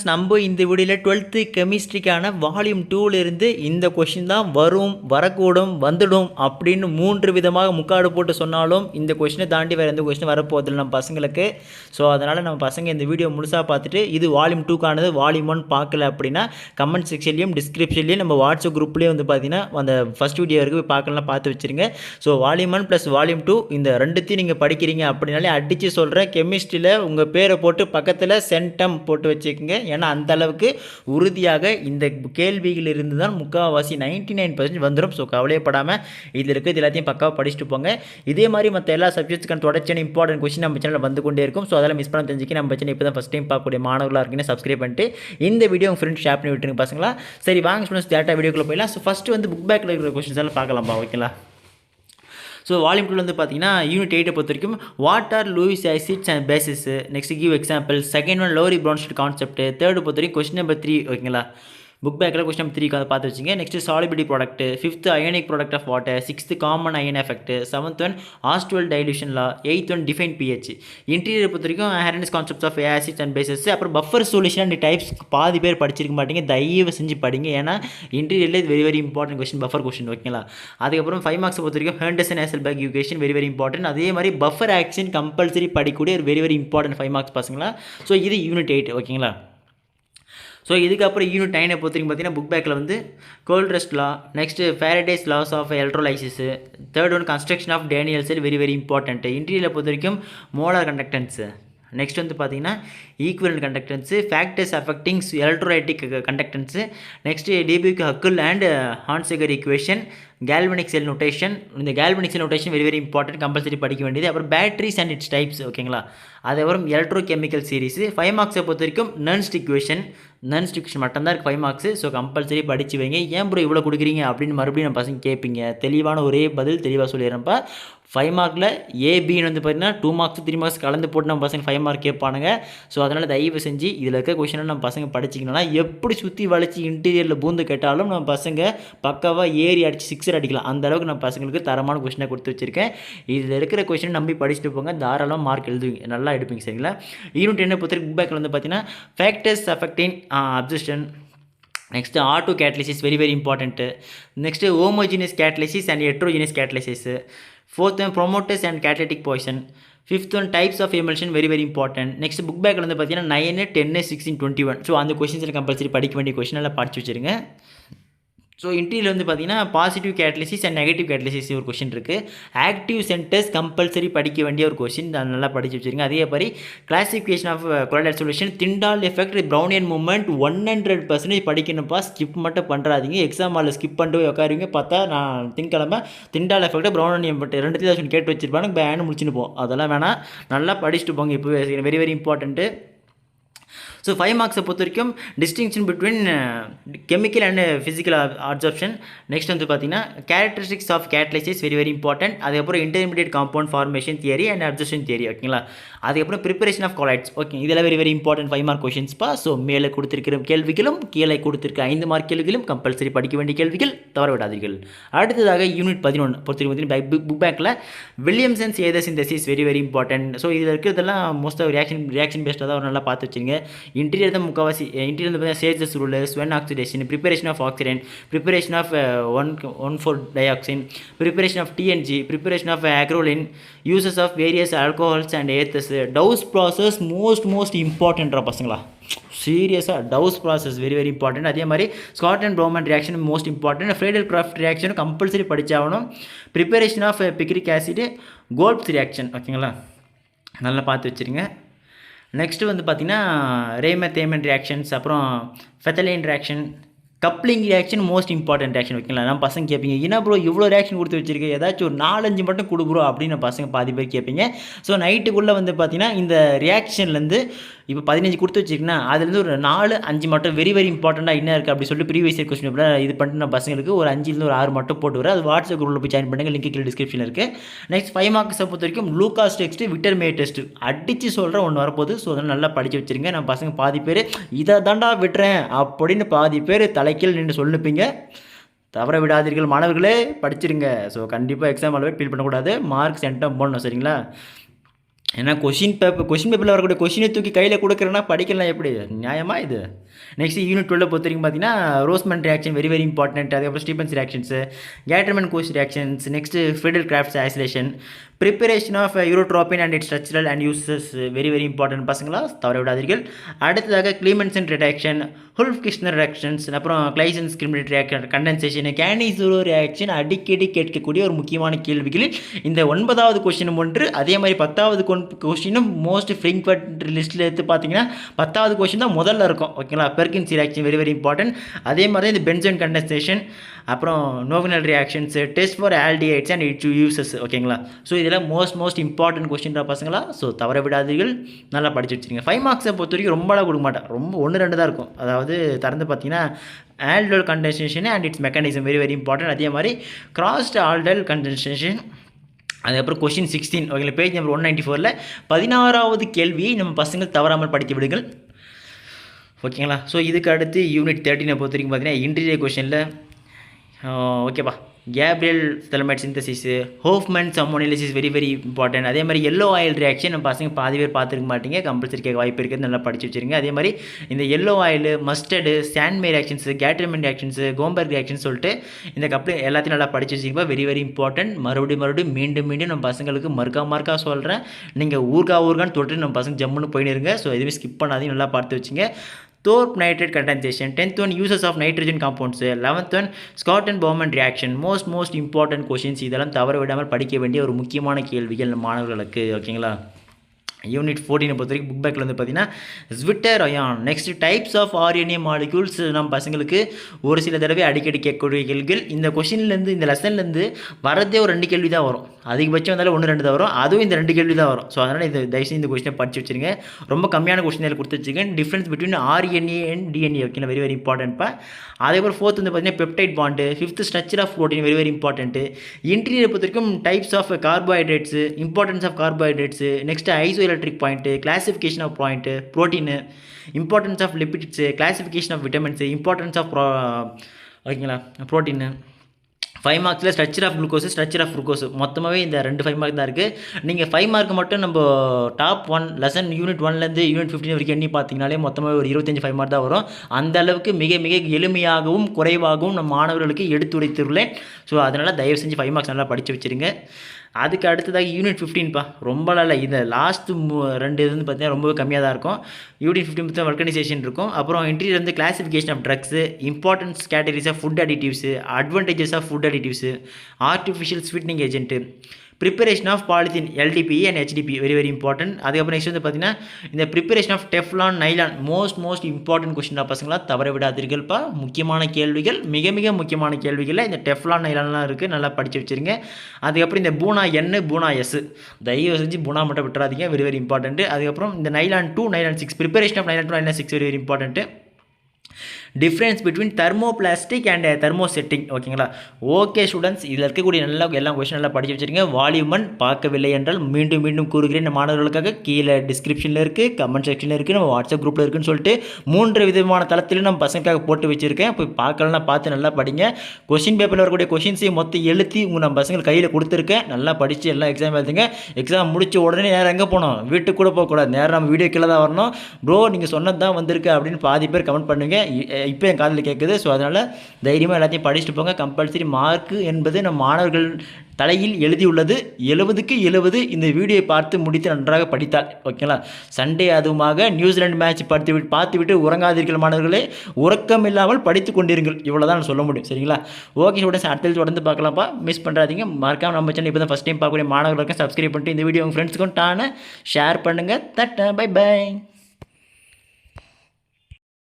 நம்ம இந்த வீடியோவில் 12th கெமிஸ்ட்ரிக்கான வால்யூம் 2 இருந்து இந்த கொஷின் தான் வரும், வரக்கூடும், வந்துடும் அப்படின்னு 3 விதமாக முக்காடு போட்டு சொன்னாலும் இந்த கொஷினை தாண்டி வேறு எந்த கொஷின் வரப்போதில்லை நம்ம பசங்களுக்கு. ஸோ அதனால் நம்ம பசங்க இந்த வீடியோ முழுசாக பார்த்துட்டு இது வால்யூம் 2க்கானது வால்யூம் 1 பார்க்கல அப்படின்னா கமெண்ட் செக்ஷன்லையும் டிஸ்கிரிப்ஷன்லையும் நம்ம வாட்ஸ்அப் குரூப்லேயும் வந்து பார்த்தீங்கன்னா அந்த ஃபஸ்ட் வீடியோ வரைக்கும் பார்க்கலாம், பார்த்து வச்சுருங்க. ஸோ வால்யூம் 1 ப்ளஸ் வால்யூம் 2 இந்த ரெண்டுத்தையும் நீங்கள் படிக்கிறீங்க அப்படின்னாலே அடித்து சொல்கிறேன், கெமிஸ்ட்ரியில் உங்கள் பேரை போட்டு பக்கத்தில் சென்டம் போட்டு வச்சுக்கோங்க. ஏன்னா அந்த அளவுக்கு உறுதியாக இந்த கேள்விகளிலிருந்து தான் முக்கால்வாசி 99% வந்துடும். ஸோ கவலைப்படாமல் இதில் இருக்கிறது எல்லாத்தையும் பக்காவாக படிச்சுட்டு போங்க. இதே மாதிரி மற்ற எல்லா சப்ஜெக்ட்ஸ்க்கான தொடர்ச்சியான இம்பார்ட்டன்ட் கொஸ்டின் நம்ம சேனலில் வந்து கொண்டே இருக்கும். ஸோ அதெல்லாம் மிஸ் பண்ண தெரிஞ்சுக்க நம்ம சேனல் இப்போ தான் ஃபஸ்ட் டைம் பார்க்கக்கூடிய மாணவர்களாக இருக்குன்னு சப்ஸ்கிரைப் பண்ணிட்டு இந்த வீடியோ உங்கள் ஃப்ரெண்ட்ஸ் ஷேர் பண்ணி விட்டுருங்க பசங்களா. சரி வாங்க ஸ்டூடெண்ட்ஸ் டேட்டா வீடியோக்குள்ளே போயிடலாம். ஸோ ஃபஸ்ட்டு வந்து புக் பேக்கில் இருக்கிற கொஸ்டின்ஸ் எல்லாம் பார்க்கலாம்ப்பா, ஓகேங்களா. ஸோ வால்யூம் 2 வந்து பார்த்தீங்கன்னா யூனிட் 8 பொறுத்த வரைக்கும் what are Lewis acids and bases, next give example, second one Lowry Bronsted concept, third பொறுத்த வரைக்கும் கொஸ்டின் நம்பர் 3, ஓகேங்களா. புக் பேக்கில் கொஸ்டின் நம்பர் 3 பார்த்து வச்சுங்க. Next solubility product, 5th ionic product of water, 6th common ion effect, 7th one Ostwald dilution law, 8th one define pH. Interior பொறுத்த வரைக்கும் Arrhenius concepts of acids and bases, அப்புறம் buffer solution and types பாதி பேர் படிச்சிருக்க மாட்டீங்க, தயவு செஞ்சு படிங்க. ஏன்னா இன்டீரியரில் இது very very important question, buffer question, ஓகேங்களா. அதுக்கப்புறம் 5 மார்க்ஸ் பொறுத்த வரைக்கும் Henderson Hasselbalch equation very very important. அதே மாதிரி பஃபர் ஆக்ஷன் கம்பல்சரி படிக்கக்கூடிய ஒரு வெரி வெரி இம்பார்ட்டன்ட் 5 மார்க்ஸ் பசங்களா. ஸோ இது யூனிட் 8, ஓகேங்களா. ஸோ இதுக்கப்புறம் யூனிட் 9 பொறுத்த வரைக்கும் பார்த்தீங்கன்னா புக் பேக்கில் வந்து Kohlrausch law, next Faraday's laws of electrolysis, third one construction of Daniel cell very very important. இன்டீரியரில் பொறுத்த வரைக்கும் மோலார் கண்டக்டன்ஸு, நெக்ஸ்ட் வந்து பார்த்தீங்கன்னா equivalent conductance, factors affecting electrolytic conductance, next Debye Huckel and Onsager equation, galvanic cell notation. இந்த galvanic cell notation very very important, compulsory படிக்க வேண்டியது. அப்புறம் batteries and it's types, ஓகேங்களா. அதுக்கப்புறம் எலக்ட்ரோ கெமிக்கல் சீரிஸ். 5 மார்க்ஸை பொறுத்த வரைக்கும் நர்ன்ஸ்ட் ஈக்குவேஷன் மட்டும்தான் இருக்குது 5 மார்க்ஸு. ஸோ கம்பல்சரி படித்து வைங்க. ஏன் ப்ரோ இவ்வளோ கொடுக்குறீங்க அப்படின்னு மறுபடியும் நம்ம பசங்க கேட்பீங்க. தெளிவான ஒரே பதில் தெளிவாக சொல்லிடுறேன்ப்பா. 5 மார்க்கில் ஏபின்னு வந்து பார்த்தீங்கன்னா 2 மார்க்ஸ் 3 மார்க்ஸ் கலந்து போட்டு நம்ம பசங்க 5 மார்க் கேட்பானுங்க. ஸோ அதனால் தயவு செஞ்சு இதில் இருக்க கொஷினை நம்ம பசங்க படிச்சிக்கணும்னா எப்படி சுற்றி வளைச்சி இன்டீரியரில் பூந்து கேட்டாலும் நம்ம பசங்க பக்காவாக ஏறி அடித்து 6 அடிக்கலாம். அந்த அளவுக்கு நம்ம பசங்களுக்கு தரமான கொஷினை கொடுத்து வச்சுருக்கேன். இதில் இருக்கிற கொஷினை நம்பி படிச்சுட்டு போங்க, தாராளமாக மார்க் எழுதுவீங்க, நல்லா எடுப்பீங்க, சரிங்களா. யூனிட் 10 பொறுத்த புக் பேக்கில் வந்து பார்த்தீங்கன்னா factors affecting absorption, next autocatalysis very very important, next homogeneous catalysis and heterogeneous catalysis, 4th one promoters and catalytic position, 5th one types of emulsion very very important. Next book பேக்கில் வந்து பார்த்தீங்கன்னா 9, 10, 16, 21. So அந்த கொஷின்ஸில் compulsory படிக்க வேண்டிய question எல்லாம் படிச்சு வச்சுருங்க. So interior வந்து பார்த்தீங்கன்னா positive catalysis and negative catalysis ஒரு கொஷின் இருக்குது. ஆக்டிவ் சென்டர்ஸ் கம்பல்சரி படிக்க வேண்டிய ஒரு கொஷின், நல்லா படிச்சு வச்சுருங்க. அதே மாதிரி classification of colloidal solution, Tyndall effect, Brownian movement 100% படிக்கணும்ப்பா. ஸ்கிப் மட்டும் பண்ணுறாதீங்க. எக்ஸாம் ஹாலில் ஸ்கிப் பண்ணிட்டு உட்காருவீங்க, பார்த்தா நான் திங்கக்கிழமை திண்டால் எஃபெக்ட் ப்ரௌனியன் எஃபெக்ட் ரெண்டுத்தையும் கேட்டு வச்சுருப்பாங்க, பேனு முடிச்சுன்னு போவோம். அதெல்லாம் வேணாம், நல்லா படிச்சுட்டு போங்க. இப்போ வெரி வெரி இம்பார்ட்டன்ட்டு. ஸோ 5 மார்க்ஸை பொறுத்த வரைக்கும் distinction between chemical and physical absorption, next வந்து பார்த்தீங்கன்னா characteristics of catalysis very very important. அதுக்கப்புறம் intermediate compound formation theory and absorption theory, ஓகேங்களா. அதுக்கப்புறம் ப்ரிப்பரேஷன் ஆஃப் கொலாய்ட்ஸ், ஓகே. இதெல்லாம் வெரி வெரி இம்பார்ட்டன்ட் 5 மார்க் கொஷின்ஸ்ப்பா. ஸோ மேலே கொடுத்துருக்கிற கேள்விகளும் கீழே கொடுத்துருக்க 5 மார்க் கேள்விகளும் கம்பல்சரி படிக்க வேண்டிய கேள்விகள், தவற விடாதீர்கள். அடுத்ததாக யூனிட் 11 பொறுத்த வரைக்கும் புக் பேக்கில் Williamson's ether synthesis very very important. So இதில் இருக்கிறதெல்லாம் மோஸ்ட் ஆஃப் ரியாக்ஷன் பேஸ்டாக தான் நல்லா பார்த்து வச்சுங்க. இன்டீரியர் தான் முக்கால்வாசி. இன்டீரியர் வந்து சேஜஸ் rule, Swern oxidation, preparation of accident, preparation of one four dioxin, preparation of TNG, preparation of acrolein, uses of various alcohols and ethers, Dow's process most இம்பார்ட்டன்ட்ரா பசங்களா. சீரியஸாக Dow's process very very important. அதே மாதிரி Scott and Baumann reaction most important. Friedel Crafts ரியாக்ஷனும் compulsory படித்தாகணும். Preparation of picric acid, Kolbe's reaction, ஓகேங்களா, நல்லா பார்த்து வச்சுருங்க. நெக்ஸ்ட்டு வந்து பார்த்திங்கன்னா ரேமர் தேமன் ரியாக்ஷன்ஸ், அப்புறம் phthalein reaction, coupling reaction most important reaction, ஓகேங்களா. நம்ம பசங்க கேட்பீங்க, என்ன ப்ரோ இவ்வளோ ரியாக்ஷன் கொடுத்து வச்சிருக்கேன், ஏதாச்சும் ஒரு 4-5 மட்டும் கொடு ப்ரோ அப்படின்னு பசங்க பாதி பேர் கேட்பீங்க. ஸோ நைட்டுக்குள்ளே வந்து பார்த்தீங்கன்னா இந்த ரியாக்ஷன்லேருந்து இப்போ 15 கொடுத்து வச்சிருக்கேன்னா அதுலேருந்து ஒரு 4-5 மட்டும் வெரி வெரி இம்பார்ட்டண்ட்டாக என்ன இருக்குது அப்படி சொல்லிட்டு ப்ரீவியஸ் இயர் கொஸ்டின் இது பண்ணிட்டு நான் பசங்களுக்கு ஒரு 5 ஒரு 6 மட்டும் போட்டு வரேன். அது வாட்ஸ்அப் குரூப்பில் போய் ஜாயின் பண்ணுங்கள், லிங்க் கீழே டிஸ்கிரிப்ஷனில் இருக்குது. நெக்ஸ்ட் 5 மார்க்ஸை பொறுத்த வரைக்கும் லூகாஸ் டெஸ்ட், விட்டர் மே டெஸ்ட் அடித்து சொல்கிற ஒன்று வரப்போகுது. ஸோ அதனால் நல்லா படித்து வச்சுருங்க. நம்ம பசங்க பாதி பேர் இதை தாண்டா விட்டுறேன் அப்படின்னு பாதி பேர் தலைக்கீழ் நின்று சொல்லிப்பீங்க. தவற விடாதீர்கள் மாணவர்களே, படிச்சிருங்க. ஸோ கண்டிப்பாக எக்ஸாம் அளவே ஃபீல் பண்ணக்கூடாது, மார்க் சென்டம் போடணும், சரிங்களா. ஏன்னா கொஷின் பேப்பரில் வரக்கூடிய கொஷினை தூக்கி கையில் கொடுக்குறேன்னா படிக்கலாம் எப்படி நியாயமா இது? நெக்ஸ்ட் யூனிட் 12 பொறுத்த வரைக்கும் பார்த்தீங்கன்னா Rosenmund reaction very very important. அதுக்கப்புறம் Stephens reactions, Gattermann Koch reactions, next Friedel Crafts isolation, preparation of urotropine and it structural and uses very very important பசங்களா, தவற விடாதீர்கள். அடுத்ததாக கிளீமென்சன் ரியாக்ஷன், ஹுல்ஃப் கிருஷ்ணர் ரியாக்ஷன்ஸ், அப்புறம் கிளைசன் ஸ்கிரிமினேட் ரியாக்ஷன், கண்டென்சேஷன், கேனிசூரோ ரியாக்ஷன் அடிக்கடி கேட்கக்கூடிய ஒரு முக்கியமான கேள்விகளில் இந்த 9வது கொஸ்டினும் ஒன்று. அதே மாதிரி 10வது கொஸ்டினும் மோஸ்ட் ஃப்ரீக்வெண்ட் லிஸ்ட்டில் எடுத்து பார்த்தீங்கன்னா 10வது கொஸ்டின் தான் முதல்ல இருக்கும். ஓகேங்களா? Perkins reaction very very important. அதே மாதிரி இந்த பென்சன் கண்டென்சேஷன், அப்புறம் Knoevenagel reactions, test for aldehydes and its uses. ஓகேங்களா? ஸோ இதெல்லாம் மோஸ்ட் இம்பார்ட்டன்ட் கொஸ்டின் தான் பசங்களா. ஸோ தவற விடாதீர்கள், நல்லா படிச்சு வச்சுருங்க. 5 மார்க்ஸை பொறுத்த வரைக்கும் ரொம்பலாம் கொடுக்க மாட்டேன், ரொம்ப 1-2 தான் இருக்கும். அதாவது திறந்து பார்த்தீங்கன்னா aldol condensation and its mechanism very very important. அதே மாதிரி கிராஸ்ட் ஆல்டல் கண்டென்சேஷன். அதுக்கப்புறம் கொஸ்டின் 16 ஓகேங்களா, பேஜ் நம்பர் 194 16வது கேள்வியை நம்ம பசங்கள் தவறாமல் படித்து விடுங்கள். ஓகேங்களா? ஸோ இதுக்கு அடுத்து யூனிட் 13 பொறுத்த வரைக்கும் பார்த்தீங்கன்னா இன்டீரியர் கொஷனில் ஓகேப்பா, கேப்ரியல் செலமைட் சிந்தசிஸு, ஹோஃப்மன்ஸ் அமோனிலிசிஸ் வெரி வெரி இம்பார்ட்டன்ட். அதே மாதிரி எல்லோ ஆயில் ரியாக்ஷன் நம்ம பசங்க பாதி பேர் பார்த்துருக்க மாட்டீங்க, கம்பல்சரி கேட்க வாய்ப்பு இருக்குது, நல்லா படிச்சு வச்சுருங்க. அதே மாதிரி இந்த yellow oil, mustard, Sandmeyer reactions, Gattermann reactions, Gomberg reaction சொல்லிட்டு இந்த கப்பில் எல்லாத்தையும் நல்லா படிச்சு வச்சுருப்பா, வெரி வெரி இம்பார்ட்டன்ட். மறுபடியும் மீண்டும் நம்ம பசங்களுக்கு மறுக்கா சொல்கிறேன், நீங்கள் ஊர்கான்னு தொட்டு நம்ம பசங்க ஜம்முன்னு போயின்னு இருங்க. ஸோ எதுவுமே ஸ்கிப் பண்ணாதையும் நல்லா பார்த்து வச்சுங்க. Thorpe nitrate condensation, 10th one uses of nitrogen compounds, 11th one Scott and Bowman reaction. most important questions. இதெல்லாம் தவற விடாமல் படிக்க வேண்டிய ஒரு முக்கியமான கேள்விகள் மாணவர்களுக்கு. ஓகேங்களா? யூனிட் 14 பொறுத்த வரைக்கும் புக் பேக்கில் வந்து பார்த்தீங்கன்னா zwitter ion, next types of RNA molecules நம்ம பசங்களுக்கு ஒரு சில தடவை அடிக்கடி கேட்கக்கூடிய கேள்விகள். இந்த கொஷின்லேருந்து இந்த லெசன்லேருந்து வரதே ஒரு 2 கேள்வி தான் வரும், அதிகபட்சம் வந்தாலும் 1-2 தான் வரும், அதுவும் இந்த 2 கேள்வி தான் வரும். ஸோ அதனால் இந்த தயவுசெய்து இந்த கொஸ்டினை படிச்சு வச்சுருங்க. ரொம்ப கம்மியான கொஸ்டின் இதில் கொடுத்து வச்சுருக்கேன். Difference between RNA and DNA. ஓகேங்களா? வெரி வெரி இம்பார்ட்டன்ட்ப்பா. அதேபோல் 4th வந்து பார்த்தீங்கன்னா peptide bond, 5th structure of protein very very important. Interior பொறுத்த வரைக்கும் types of carbohydrates, importance of carbohydrates, next isoelectric point, classification of point, protein, importance of lipids, classification of vitamins, importance of ஓகேங்களா protein. 5 மார்க்ஸில் structure of glucose, structure of glucose மொத்தமாகவே இந்த 2 5 mark தான் இருக்குது. நீங்கள் 5 mark மட்டும் நம்ம டாப் 1 லெசன் யூனிட் 1லேருந்து யூனிட் 15 வரைக்கும் எண்ணி பார்த்தீங்கனாலே மொத்தமாக ஒரு 25 5 மார்க் தான் வரும். அந்த அளவுக்கு மிக மிக எளிமையாகவும் குறைவாகவும் நம்ம மாணவர்களுக்கு எடுத்துரைத்துள்ளேன். ஸோ அதனால் தயவு செஞ்சு 5 மார்க்ஸ் நல்லா படித்து வச்சுருங்க. அதுக்கு அடுத்ததாக யூனிட் 15 ரொம்ப நல்லா இந்த லாஸ்ட்டு 2 இது வந்து பார்த்தீங்கன்னா ரொம்பவே கம்மியாக தான் இருக்கும். யூனிட் 15 பார்த்தா வல்கனைசேஷன் இருக்கும். அப்புறம் இன்டீரியர் வந்து classification of drugs, importance categories of food additives, advantages of food additives, artificial sweetening agent, preparation of polythene LDPE and HDP very very important. அதுக்கப்புறம் நெக்ஸ்ட் வந்து பார்த்தீங்கன்னா இந்த preparation of Teflon nylon most important question பசங்களா, தவற விடாதீர்கள்ப்பா. முக்கியமான கேள்விகள், மிக முக்கியமான கேள்விகளில் இந்த டெஃப்லான் நைலான்லாம் இருக்குது, நல்லா படித்து வச்சுருங்க. அதுக்கப்புறம் இந்த பூனா என் பூனா எஸ், தயவு செஞ்சு பூனா மட்டும் விட்டுறாதீங்க, வெரி வெரி இம்பார்ட்டன்ட்டு. அதுக்கப்புறம் இந்த nylon 2 nylon 6 preparation of nylon 2 nylon 6 very very important. Difference between thermoplastic and thermosetting. ஓகேங்களா? ஓகே ஸ்டூடெண்ட்ஸ், இதில் இருக்கக்கூடிய எல்லா கொஸ்டின் நல்லா படித்து வச்சுருங்க. வால்யூம் 1 பார்க்கவில்லை என்றால் மீண்டும் கூறுகிறேன், நம்ம மாணவர்களுக்காக கீழே டிஸ்கிரிப்ஷனில் இருக்குது, கமெண்ட் செக்ஷனில் இருக்குது, நம்ம வாட்ஸ்அப் குரூப்பில் இருக்குன்னு சொல்லிட்டு 3 விதமான தளத்திலும் நம்ம பசங்களுக்காக போட்டு வச்சுருக்கேன். போய் பார்க்கலாம், பார்த்து நல்லா படிங்க. கொஸ்டின் பேப்பரில் வரக்கூடிய கொஸ்டின்ஸையும் மொத்தம் எழுதி நம்ம பசங்கள் கையில் கொடுத்துருக்கேன், நல்லா படித்து எல்லாம் எக்ஸாம் எழுதுங்க. எக்ஸாம் முடிச்ச உடனே நேரம் எங்கே போகணும், வீட்டுக்கு கூட போகக்கூடாது, நேரம் நம்ம வீடியோ கீழே தான் வரணும். ப்ரோ நீங்கள் சொன்னது தான் வந்திருக்கு அப்படின்னு பாதி பேர் கமெண்ட் பண்ணுங்கள், இப்போ என் காதில் கேட்குது. ஸோ அதனால் தைரியமாக எல்லாத்தையும் படிச்சுட்டு போங்க. கம்பல்சரி மார்க்கு என்பது நம் மாணவர்கள் தலையில் எழுதியுள்ளது. 70க்கு 70 இந்த வீடியோவை பார்த்து முடித்து நன்றாக படித்தால். ஓகேங்களா? சண்டே அதுவுமாக நியூசிலாந்து மேட்ச் பார்த்துவிட்டு உறங்காதீர்கள் மாணவர்களே, உறக்கம் இல்லாமல் படித்து கொண்டிருங்கள். இவ்வளோ தான் சொல்ல முடியும். சரிங்களா? ஓகே ஸ்டூடெண்ட்ஸ், அடுத்தது தொடர்ந்து பார்க்கலாம்ப்பா, மிஸ் பண்ணுறாதீங்க. மறக்காம நம்ம சேனல் இப்போ தான் ஃபஸ்ட் டைம் பார்க்கக்கூடிய மாணவர்களுக்கும் சப்ஸ்கிரைப் பண்ணிட்டு இந்த வீடியோ உங்கள் ஃப்ரெண்ட்ஸுக்கும் ஷேர் பண்ணுங்கள். Bye by.